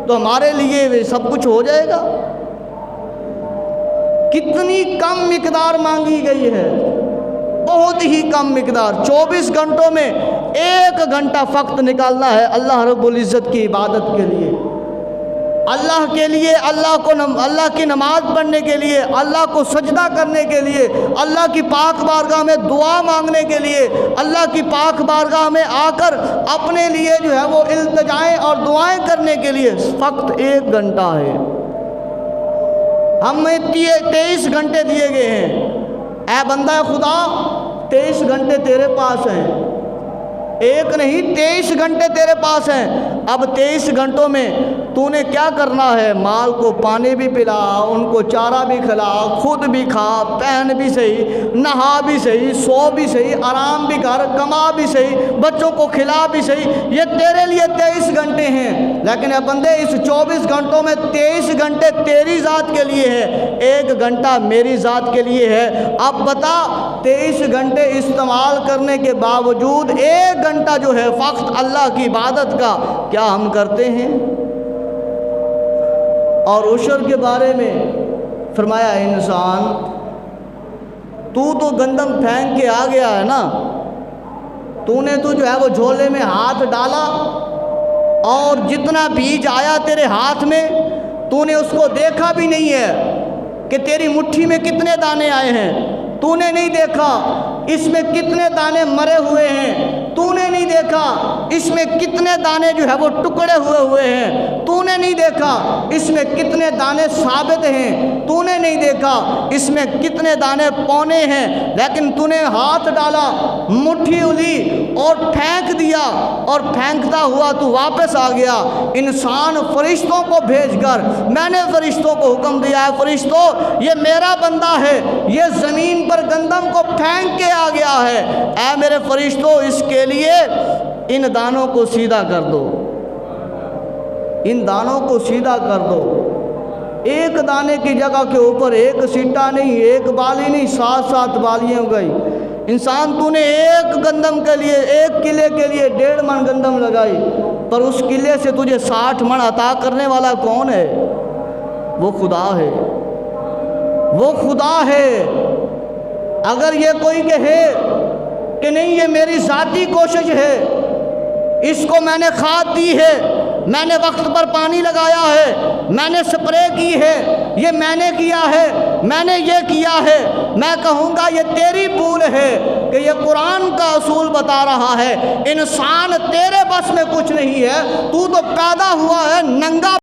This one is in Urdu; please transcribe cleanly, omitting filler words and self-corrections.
تو ہمارے لیے وہ سب کچھ ہو جائے گا۔ کتنی کم مقدار مانگی گئی ہے، بہت ہی کم مقدار۔ 24 گھنٹوں میں 1 گھنٹہ فقط نکالنا ہے اللہ رب العزت کی عبادت کے لیے، اللہ کے لیے، اللہ کی نماز پڑھنے کے لیے، اللہ کو سجدہ کرنے کے لیے، اللہ کی پاک بارگاہ میں دعا مانگنے کے لیے، اللہ کی پاک بارگاہ میں آ کر اپنے لیے جو ہے وہ التجائیں اور دعائیں کرنے کے لیے فقط 1 گھنٹہ ہے۔ ہمیں 23 گھنٹے دیے گئے ہیں۔ اے بندہ خدا، 23 گھنٹے تیرے پاس ہیں، 1 نہیں 23 گھنٹے تیرے پاس ہیں۔ اب 23 گھنٹوں میں تو نے کیا کرنا ہے؟ مال کو پانی بھی پلا، ان کو چارہ بھی کھلا، خود بھی کھا، پہن بھی صحیح، نہا بھی صحیح، سو بھی صحیح، آرام بھی کر، کما بھی صحیح، بچوں کو کھلا بھی صحیح۔ یہ تیرے لیے 23 گھنٹے ہیں، لیکن اے بندے اس 24 گھنٹوں میں 23 گھنٹے تیری ذات کے لیے ہے، 1 گھنٹہ میری ذات کے لیے ہے۔ اب بتا، 23 گھنٹے استعمال کرنے کے باوجود 1 گھنٹہ جو ہے فقط اللہ کی عبادت کا کیا ہم کرتے ہیں؟ اور عشر کے بارے میں فرمایا انسان تو گندم پھینک کے آ گیا ہے نا، تو نے تو جو ہے وہ جھولے میں ہاتھ ڈالا اور جتنا بیج آیا تیرے ہاتھ میں تو نے اس کو دیکھا بھی نہیں ہے کہ تیری مٹھی میں کتنے دانے آئے ہیں، تو نے نہیں دیکھا اس میں کتنے دانے مرے ہوئے ہیں، تو نے نہیں دیکھا اس میں کتنے دانے جو ہے وہ ٹکڑے ہوئے ہیں، تو نے نہیں دیکھا اس میں کتنے دانے ثابت ہیں، تو نے نہیں دیکھا اس میں کتنے دانے پونے ہیں، لیکن تو نے ہاتھ ڈالا، مٹھی الی اور پھینک دیا، اور پھینکتا ہوا تو واپس آ گیا۔ انسان فرشتوں کو بھیج کر، میں نے فرشتوں کو حکم دیا ہے، فرشتوں یہ میرا بندہ ہے، یہ زمین پر گندم کو پھینک کے آ گیا ہے، اے میرے فرشتوں اس کے لیے ان دانوں کو سیدھا کر دو، ان دانوں کو سیدھا کر دو۔ 1 دانے کی جگہ کے اوپر 1 سیٹا نہیں، 1 بالی نہیں، 7 بالیاں ہو گئی۔ انسان تو نے 1 گندم کے لیے، 1 کلے کے لیے 1.5 من گندم لگائی، پر اس کلے سے تجھے 60 من عطا کرنے والا کون ہے؟ وہ خدا ہے، وہ خدا ہے۔ اگر یہ کوئی کہے کہ نہیں یہ میری ذاتی کوشش ہے، اس کو میں نے کھاد دی ہے، میں نے وقت پر پانی لگایا ہے، میں نے سپرے کی ہے، یہ میں نے کیا ہے، میں نے یہ کیا ہے، میں کہوں گا یہ تیری بھول ہے کہ یہ قرآن کا اصول بتا رہا ہے انسان تیرے بس میں کچھ نہیں ہے، تو پیدا ہوا ہے ننگا